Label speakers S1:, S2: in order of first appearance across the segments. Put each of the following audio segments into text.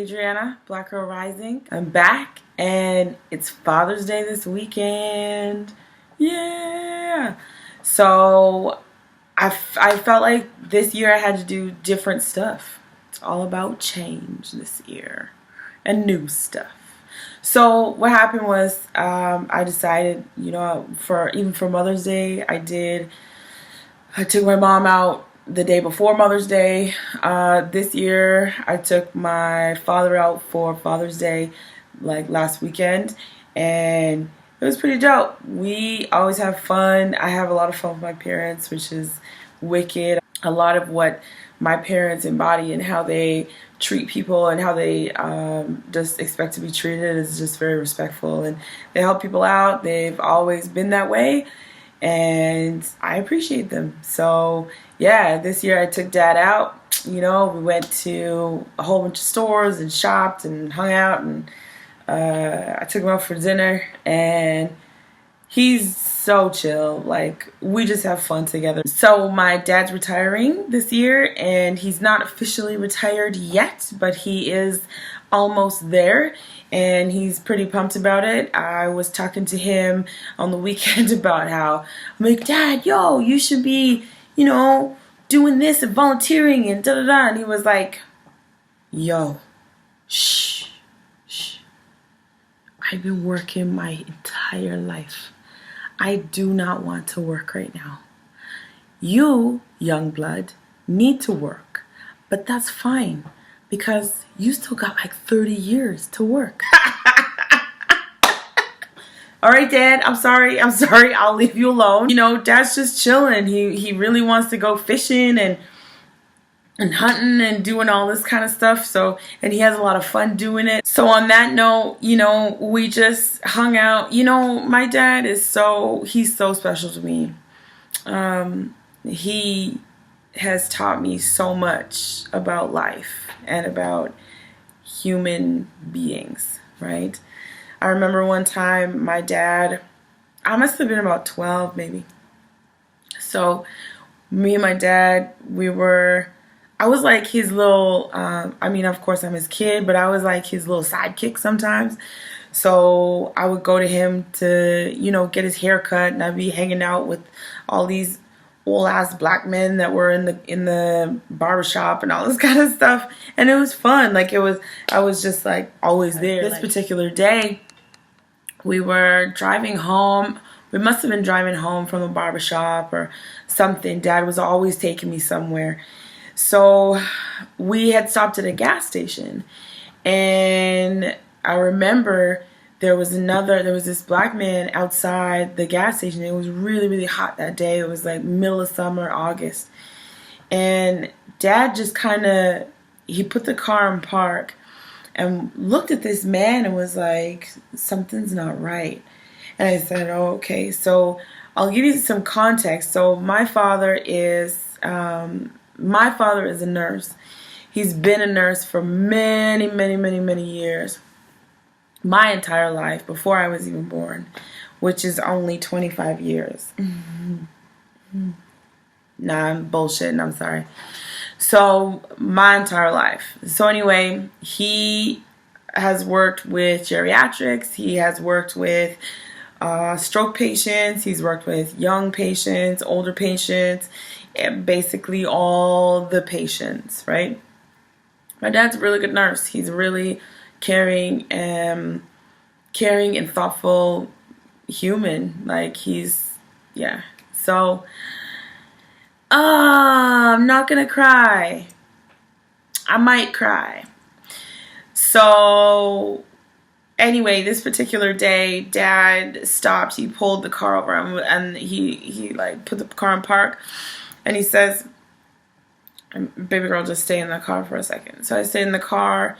S1: Adriana, Black Girl Rising. I'm back and it's Father's Day this weekend. Yeah! So I felt like this year I had to do different stuff. It's all about change this year and new stuff. So what happened was I decided, for Mother's Day, I took my mom out the day before Mother's Day. This year I took my father out for Father's Day like last weekend, and it was pretty dope. We always have fun. I have a lot of fun with my parents, which is wicked. A lot of what my parents embody and how they treat people and how they just expect to be treated is just very respectful, and they help people out. They've always been that way, and I appreciate them. So yeah, this year I took Dad out. We went to a whole bunch of stores and shopped and hung out, and I took him out for dinner, and he's so chill. Like, we just have fun together. So my dad's retiring this year, and he's not officially retired yet, but he is almost there, and he's pretty pumped about it. I was talking to him on the weekend about how, I'm like, Dad, yo, you should be, doing this and volunteering and da-da-da. And he was like, yo, shh. I've been working my entire life. I do not want to work right now. You, young blood, need to work, but that's fine because you still got like 30 years to work. All right, Dad, I'm sorry. I'll leave you alone. Dad's just chilling. He really wants to go fishing and hunting and doing all this kind of stuff. So, and he has a lot of fun doing it. So on that note, we just hung out. My dad he's so special to me. He has taught me so much about life and about human beings, right? I remember one time my dad, I must have been about 12 maybe. So me and my dad, I was like his little, of course I'm his kid, but I was like his little sidekick sometimes. So I would go to him to, get his hair cut, and I'd be hanging out with all these old ass black men that were in the barbershop and all this kind of stuff. And it was fun. I was just like always there. This particular day, we were driving home. We must have been driving home from the barbershop or something. Dad was always taking me somewhere. So we had stopped at a gas station, and I remember there was this black man outside the gas station. It was really, really hot that day. It was like middle of summer, August. And Dad just he put the car in park and looked at this man and was like, something's not right. And I said, oh, okay. So I'll give you some context. So my father is a nurse. He's been a nurse for many, many, many, many years. My entire life, before I was even born, which is only 25 years. Nah, I'm bullshitting, I'm sorry. So, my entire life. So anyway, he has worked with geriatrics. He has worked with stroke patients. He's worked with young patients, older patients, and basically all the patients, right? My dad's a really good nurse. He's really caring and thoughtful human. So I'm not gonna cry. I might cry. So anyway, this particular day, Dad stopped. He pulled the car over and he put the car in park, and he says, baby girl, just stay in the car for a second. So I stayed in the car.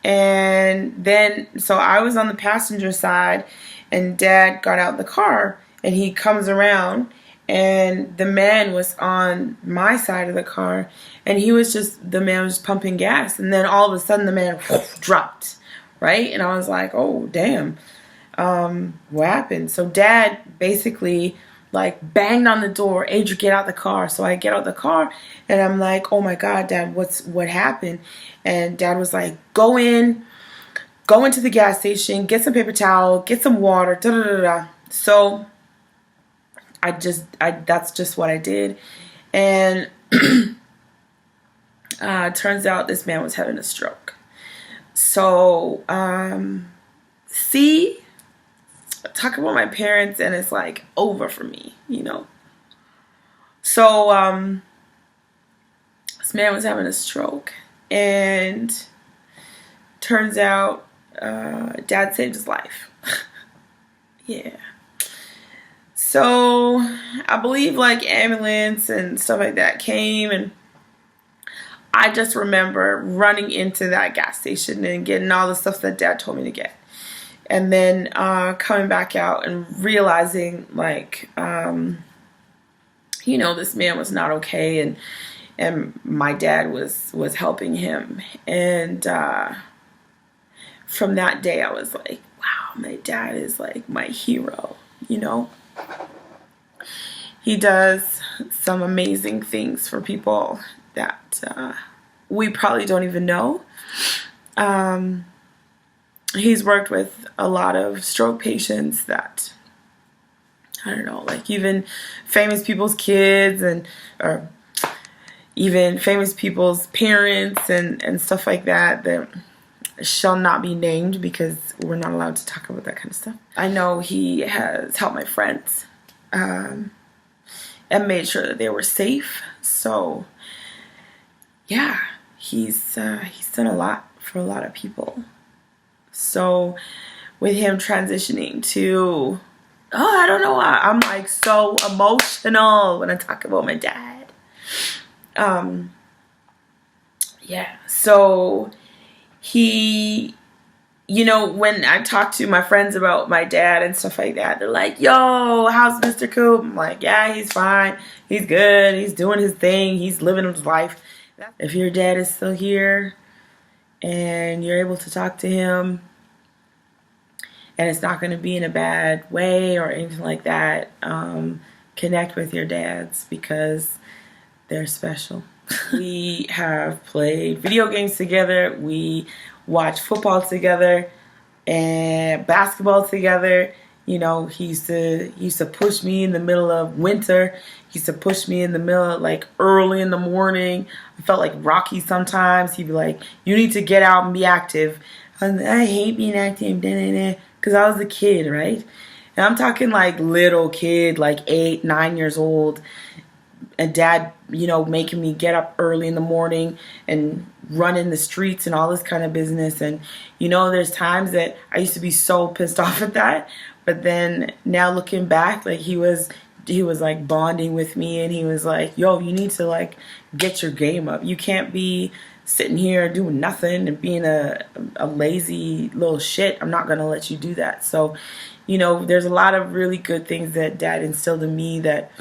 S1: And then, so I was on the passenger side, and Dad got out the car, and he comes around, and the man was on my side of the car, and the man was pumping gas, and then all of a sudden the man dropped, right? And I was like, oh, damn, what happened? So Dad basically like banged on the door, Adrian, get out the car. So I get out the car and I'm like, oh my God, Dad, what happened? And Dad was like, go into the gas station, get some paper towel, get some water, da da da da. So that's just what I did. And turns out this man was having a stroke. So, see, talk about my parents and it's like over for me, you know. So, this man was having a stroke and turns out, Dad saved his life. Yeah. So, I believe like ambulance and stuff like that came, and I just remember running into that gas station and getting all the stuff that Dad told me to get. And then coming back out and realizing like, you know, this man was not okay, and my dad was helping him. And from that day I was like, wow, my dad is like my hero, you know. He does some amazing things for people that we probably don't even know. He's worked with a lot of stroke patients that, I don't know, like even famous people's kids or even famous people's parents and stuff like that shall not be named because we're not allowed to talk about that kind of stuff. I know he has helped my friends and made sure that they were safe. So yeah, he's done a lot for a lot of people. So with him transitioning to, I don't know why, I'm like so emotional when I talk about my dad. Yeah, so he, you know, when I talk to my friends about my dad and stuff like that, they're like, yo, how's Mr. Coop? I'm like, yeah, he's fine. He's good. He's doing his thing. He's living his life. If your dad is still here and you're able to talk to him and it's not going to be in a bad way or anything like that, connect with your dads because they're special. We have played video games together. We watch football together and basketball together. You know, he used to push me in the middle of winter. He used to push me in the middle of, like, early in the morning. I felt like Rocky sometimes. He'd be like, you need to get out and be active. I hate being active, because I was a kid, right? And I'm talking like little kid, like 8, 9 years old. And Dad, you know, making me get up early in the morning and run in the streets and all this kind of business. And, you know, there's times that I used to be so pissed off at that. But then now looking back, like he was like bonding with me, and he was like, yo, you need to like get your game up. You can't be sitting here doing nothing and being a lazy little shit. I'm not going to let you do that. So, you know, there's a lot of really good things that Dad instilled in me that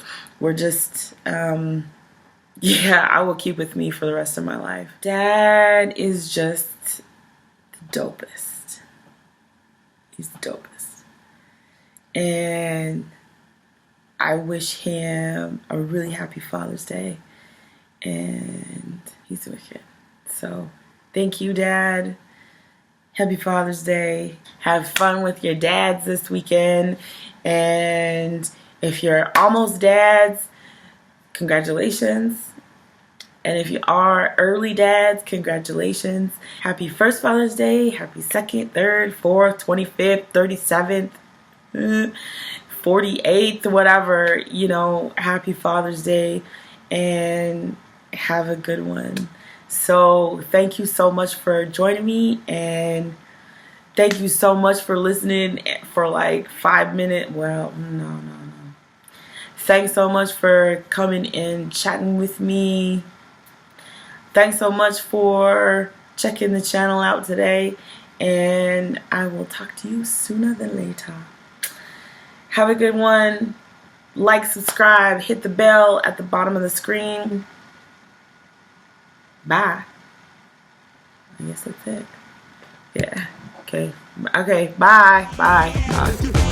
S1: were just, yeah, I will keep with me for the rest of my life. Dad is just the dopest. He's the dopest. And I wish him a really happy Father's Day. And he's wicked. So thank you, Dad. Happy Father's Day. Have fun with your dads this weekend. And if you're almost dads, congratulations. And if you are early dads, congratulations. Happy first Father's Day. Happy second, third, fourth, 25th, 37th, 48th, whatever. You know, happy Father's Day. And have a good one. So thank you so much for joining me, and thank you so much for listening for like 5 minutes. Well, no. Thanks so much for coming and chatting with me. Thanks so much for checking the channel out today, and I will talk to you sooner than later. Have a good one. Like, subscribe, hit the bell at the bottom of the screen. Bye. I guess that's it. Yeah. Okay. Bye. Bye.